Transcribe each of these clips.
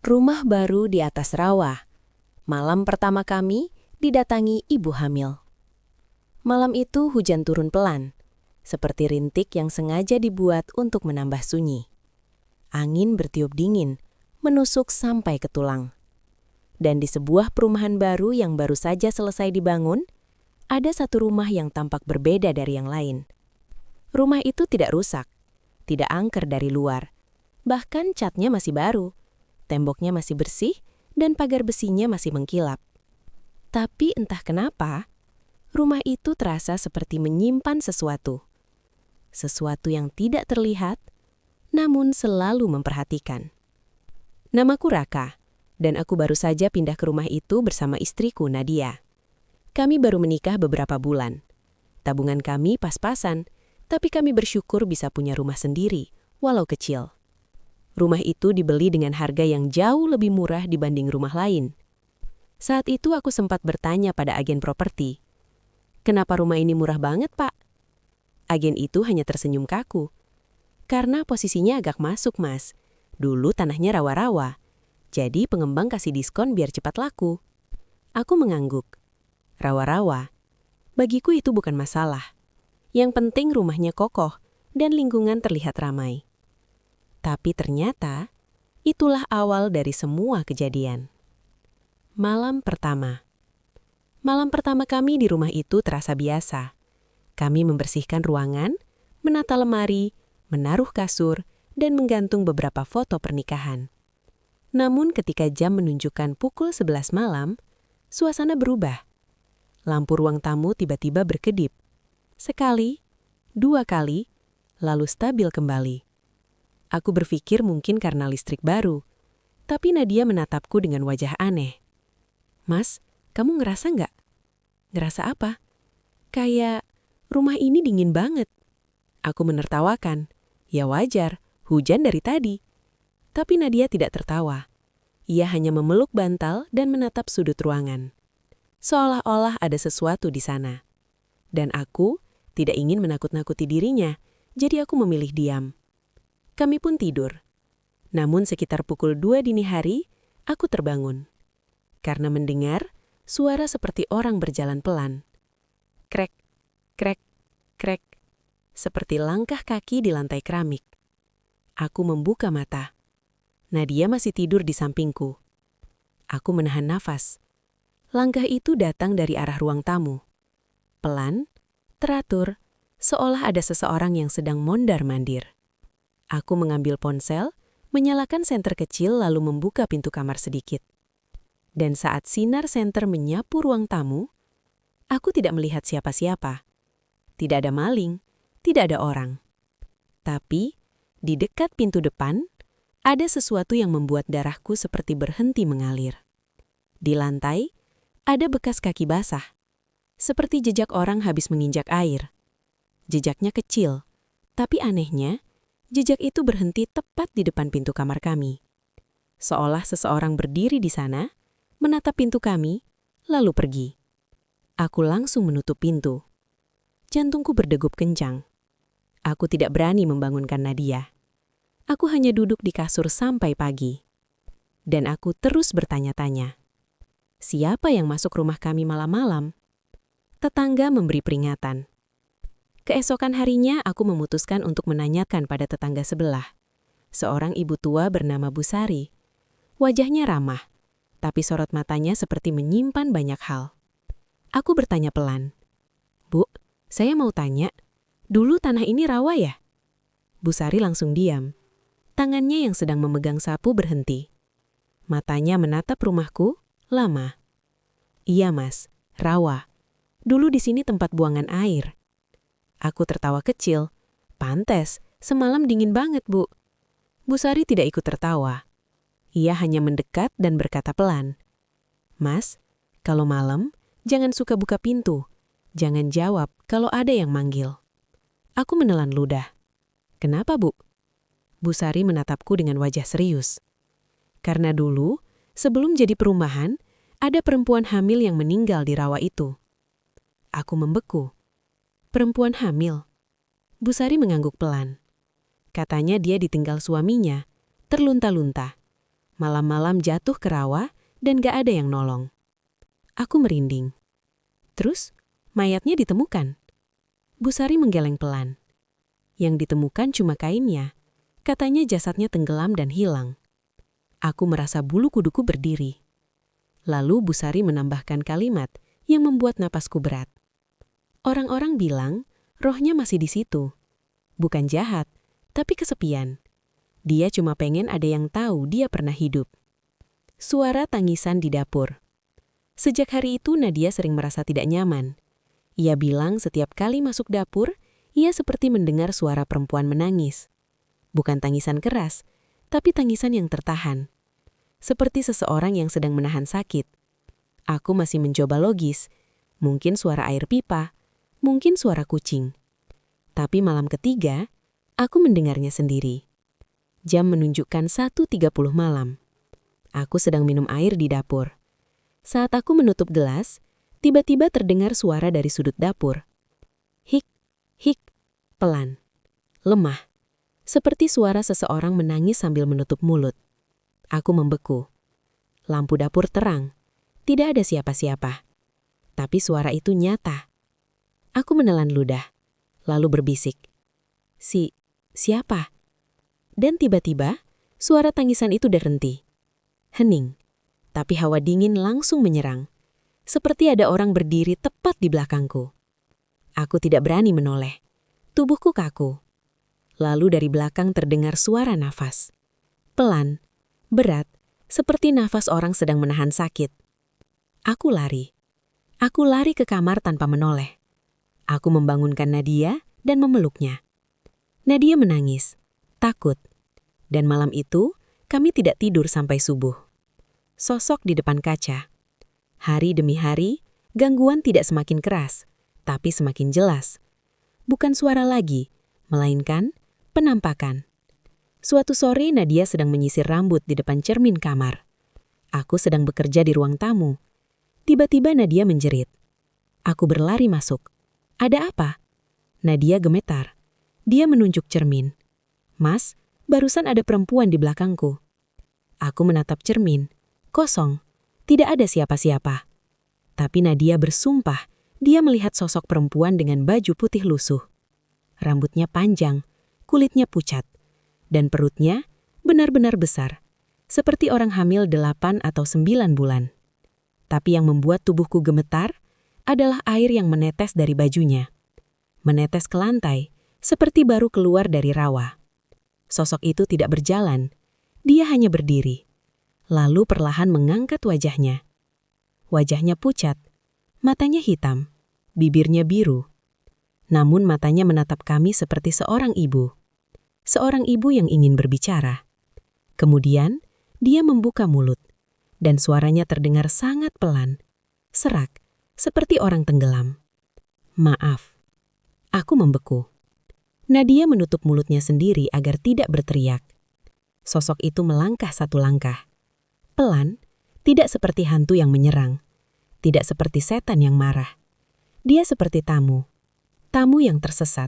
Rumah baru di atas rawa. Malam pertama kami didatangi ibu hamil. Malam itu hujan turun pelan, seperti rintik yang sengaja dibuat untuk menambah sunyi. Angin bertiup dingin, menusuk sampai ke tulang. Dan di sebuah perumahan baru yang baru saja selesai dibangun, ada satu rumah yang tampak berbeda dari yang lain. Rumah itu tidak rusak, tidak angker dari luar. Bahkan catnya masih baru. Temboknya masih bersih, dan pagar besinya masih mengkilap. Tapi entah kenapa, rumah itu terasa seperti menyimpan sesuatu. Sesuatu yang tidak terlihat, namun selalu memperhatikan. Namaku Raka, dan aku baru saja pindah ke rumah itu bersama istriku Nadia. Kami baru menikah beberapa bulan. Tabungan kami pas-pasan, tapi kami bersyukur bisa punya rumah sendiri, walau kecil. Rumah itu dibeli dengan harga yang jauh lebih murah dibanding rumah lain. Saat itu aku sempat bertanya pada agen properti, "Kenapa rumah ini murah banget, Pak?" Agen itu hanya tersenyum kaku. "Karena posisinya agak masuk, Mas. Dulu tanahnya rawa-rawa. Jadi pengembang kasih diskon biar cepat laku." Aku mengangguk. Rawa-rawa. Bagiku itu bukan masalah. Yang penting rumahnya kokoh dan lingkungan terlihat ramai. Tapi ternyata, itulah awal dari semua kejadian. Malam pertama. Malam pertama kami di rumah itu terasa biasa. Kami membersihkan ruangan, menata lemari, menaruh kasur, dan menggantung beberapa foto pernikahan. Namun ketika jam menunjukkan pukul 11 malam, suasana berubah. Lampu ruang tamu tiba-tiba berkedip. Sekali, dua kali, lalu stabil kembali. Aku berpikir mungkin karena listrik baru, tapi Nadia menatapku dengan wajah aneh. "Mas, kamu ngerasa nggak?" "Ngerasa apa?" "Kayak rumah ini dingin banget." Aku menertawakan. Ya wajar, hujan dari tadi. Tapi Nadia tidak tertawa. Ia hanya memeluk bantal dan menatap sudut ruangan. Seolah-olah ada sesuatu di sana. Dan aku tidak ingin menakut-nakuti dirinya, jadi aku memilih diam. Kami pun tidur. Namun sekitar pukul 2 dini hari, aku terbangun. Karena mendengar suara seperti orang berjalan pelan. Krek, krek, krek. Seperti langkah kaki di lantai keramik. Aku membuka mata. Nadia masih tidur di sampingku. Aku menahan nafas. Langkah itu datang dari arah ruang tamu. Pelan, teratur, seolah ada seseorang yang sedang mondar-mandir. Aku mengambil ponsel, menyalakan senter kecil lalu membuka pintu kamar sedikit. Dan saat sinar senter menyapu ruang tamu, aku tidak melihat siapa-siapa. Tidak ada maling, tidak ada orang. Tapi, di dekat pintu depan, ada sesuatu yang membuat darahku seperti berhenti mengalir. Di lantai, ada bekas kaki basah, seperti jejak orang habis menginjak air. Jejaknya kecil, tapi anehnya, jejak itu berhenti tepat di depan pintu kamar kami. Seolah seseorang berdiri di sana, menatap pintu kami, lalu pergi. Aku langsung menutup pintu. Jantungku berdegup kencang. Aku tidak berani membangunkan Nadia. Aku hanya duduk di kasur sampai pagi. Dan aku terus bertanya-tanya. Siapa yang masuk rumah kami malam-malam? Tetangga memberi peringatan. Keesokan harinya aku memutuskan untuk menanyakan pada tetangga sebelah. Seorang ibu tua bernama Bu Sari. Wajahnya ramah, tapi sorot matanya seperti menyimpan banyak hal. Aku bertanya pelan. "Bu, saya mau tanya, dulu tanah ini rawa ya?" Bu Sari langsung diam. Tangannya yang sedang memegang sapu berhenti. Matanya menatap rumahku, lama. "Iya mas, rawa. Dulu di sini tempat buangan air." Aku tertawa kecil. "Pantes, semalam dingin banget, Bu." Bu Sari tidak ikut tertawa. Ia hanya mendekat dan berkata pelan, "Mas, kalau malam, jangan suka buka pintu. Jangan jawab kalau ada yang manggil." Aku menelan ludah. "Kenapa, Bu?" Bu Sari menatapku dengan wajah serius. "Karena dulu, sebelum jadi perumahan, ada perempuan hamil yang meninggal di rawa itu." Aku membeku. "Perempuan hamil?" Bu Sari mengangguk pelan. Katanya dia ditinggal suaminya, terlunta-lunta. Malam-malam jatuh ke rawa dan gak ada yang nolong. Aku merinding. Terus, mayatnya ditemukan. Bu Sari menggeleng pelan. Yang ditemukan cuma kainnya. Katanya jasadnya tenggelam dan hilang. Aku merasa bulu kuduku berdiri. Lalu Bu Sari menambahkan kalimat yang membuat napasku berat. Orang-orang bilang rohnya masih di situ. Bukan jahat, tapi kesepian. Dia cuma pengen ada yang tahu dia pernah hidup. Suara tangisan di dapur. Sejak hari itu Nadia sering merasa tidak nyaman. Ia bilang setiap kali masuk dapur, ia seperti mendengar suara perempuan menangis. Bukan tangisan keras, tapi tangisan yang tertahan. Seperti seseorang yang sedang menahan sakit. Aku masih mencoba logis. Mungkin suara air pipa, mungkin suara kucing. Tapi malam ketiga, aku mendengarnya sendiri. Jam menunjukkan 1.30 malam. Aku sedang minum air di dapur. Saat aku menutup gelas, tiba-tiba terdengar suara dari sudut dapur. Hik, hik, pelan, lemah. Seperti suara seseorang menangis sambil menutup mulut. Aku membeku. Lampu dapur terang. Tidak ada siapa-siapa. Tapi suara itu nyata. Aku menelan ludah, lalu berbisik. Siapa? Dan tiba-tiba, suara tangisan itu berhenti. Hening, tapi hawa dingin langsung menyerang. Seperti ada orang berdiri tepat di belakangku. Aku tidak berani menoleh. Tubuhku kaku. Lalu dari belakang terdengar suara nafas. Pelan, berat, seperti nafas orang sedang menahan sakit. Aku lari. Aku lari ke kamar tanpa menoleh. Aku membangunkan Nadia dan memeluknya. Nadia menangis, takut. Dan malam itu, kami tidak tidur sampai subuh. Sosok di depan kaca. Hari demi hari, gangguan tidak semakin keras, tapi semakin jelas. Bukan suara lagi, melainkan penampakan. Suatu sore Nadia sedang menyisir rambut di depan cermin kamar. Aku sedang bekerja di ruang tamu. Tiba-tiba Nadia menjerit. Aku berlari masuk. Ada apa? Nadia gemetar. Dia menunjuk cermin. Mas, barusan ada perempuan di belakangku. Aku menatap cermin. Kosong. Tidak ada siapa-siapa. Tapi Nadia bersumpah dia melihat sosok perempuan dengan baju putih lusuh. Rambutnya panjang, kulitnya pucat, dan perutnya benar-benar besar, seperti orang hamil 8 atau 9 bulan. Tapi yang membuat tubuhku gemetar adalah air yang menetes dari bajunya. Menetes ke lantai, seperti baru keluar dari rawa. Sosok itu tidak berjalan, dia hanya berdiri. Lalu perlahan mengangkat wajahnya. Wajahnya pucat, matanya hitam, bibirnya biru. Namun matanya menatap kami seperti seorang ibu. Seorang ibu yang ingin berbicara. Kemudian, dia membuka mulut. Dan suaranya terdengar sangat pelan, serak, seperti orang tenggelam. Maaf. Aku membeku. Nadia menutup mulutnya sendiri agar tidak berteriak. Sosok itu melangkah satu langkah. Pelan, tidak seperti hantu yang menyerang. Tidak seperti setan yang marah. Dia seperti tamu. Tamu yang tersesat.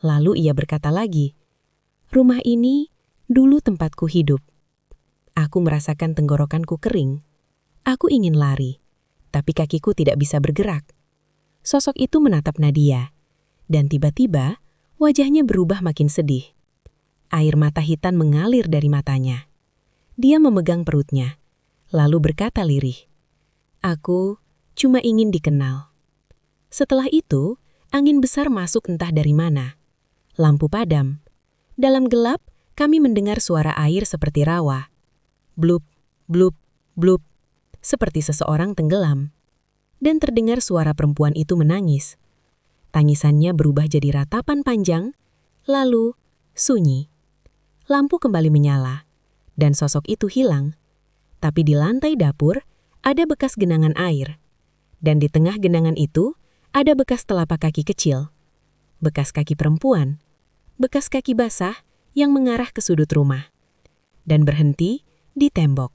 Lalu ia berkata lagi, "Rumah ini dulu tempatku hidup." Aku merasakan tenggorokanku kering. Aku ingin lari, tapi kakiku tidak bisa bergerak. Sosok itu menatap Nadia, dan tiba-tiba wajahnya berubah makin sedih. Air mata hitam mengalir dari matanya. Dia memegang perutnya, lalu berkata lirih, "Aku cuma ingin dikenal." Setelah itu, angin besar masuk entah dari mana. Lampu padam. Dalam gelap, kami mendengar suara air seperti rawa. Blup, blup, blup, seperti seseorang tenggelam. Dan terdengar suara perempuan itu menangis. Tangisannya berubah jadi ratapan panjang, lalu sunyi. Lampu kembali menyala, dan sosok itu hilang. Tapi di lantai dapur ada bekas genangan air. Dan di tengah genangan itu ada bekas telapak kaki kecil. Bekas kaki perempuan. Bekas kaki basah yang mengarah ke sudut rumah. Dan berhenti di tembok,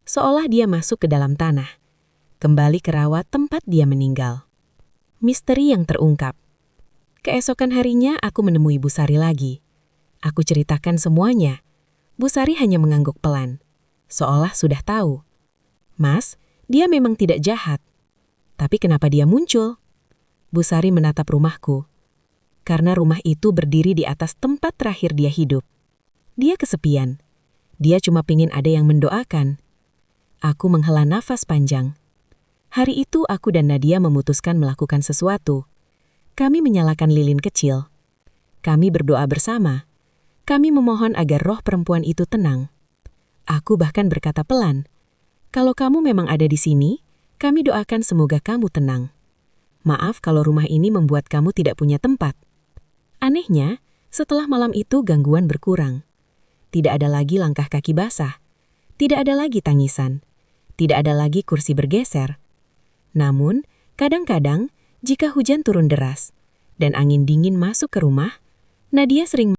seolah dia masuk ke dalam tanah, kembali ke rawa tempat dia meninggal. Misteri yang terungkap. Keesokan harinya aku menemui Bu Sari lagi. Aku ceritakan semuanya. Bu Sari hanya mengangguk pelan. seolah sudah tahu. Mas, dia memang tidak jahat. Tapi kenapa dia muncul? Bu Sari menatap rumahku. Karena rumah itu berdiri di atas tempat terakhir dia hidup. Dia kesepian. Dia cuma pingin ada yang mendoakan. Aku menghela nafas panjang. Hari itu aku dan Nadia memutuskan melakukan sesuatu. Kami menyalakan lilin kecil. Kami berdoa bersama. Kami memohon agar roh perempuan itu tenang. Aku bahkan berkata pelan, "Kalau kamu memang ada di sini, kami doakan semoga kamu tenang. Maaf kalau rumah ini membuat kamu tidak punya tempat." Anehnya, setelah malam itu gangguan berkurang. Tidak ada lagi langkah kaki basah. Tidak ada lagi tangisan. Tidak ada lagi kursi bergeser. Namun, kadang-kadang, jika hujan turun deras dan angin dingin masuk ke rumah, Nadia sering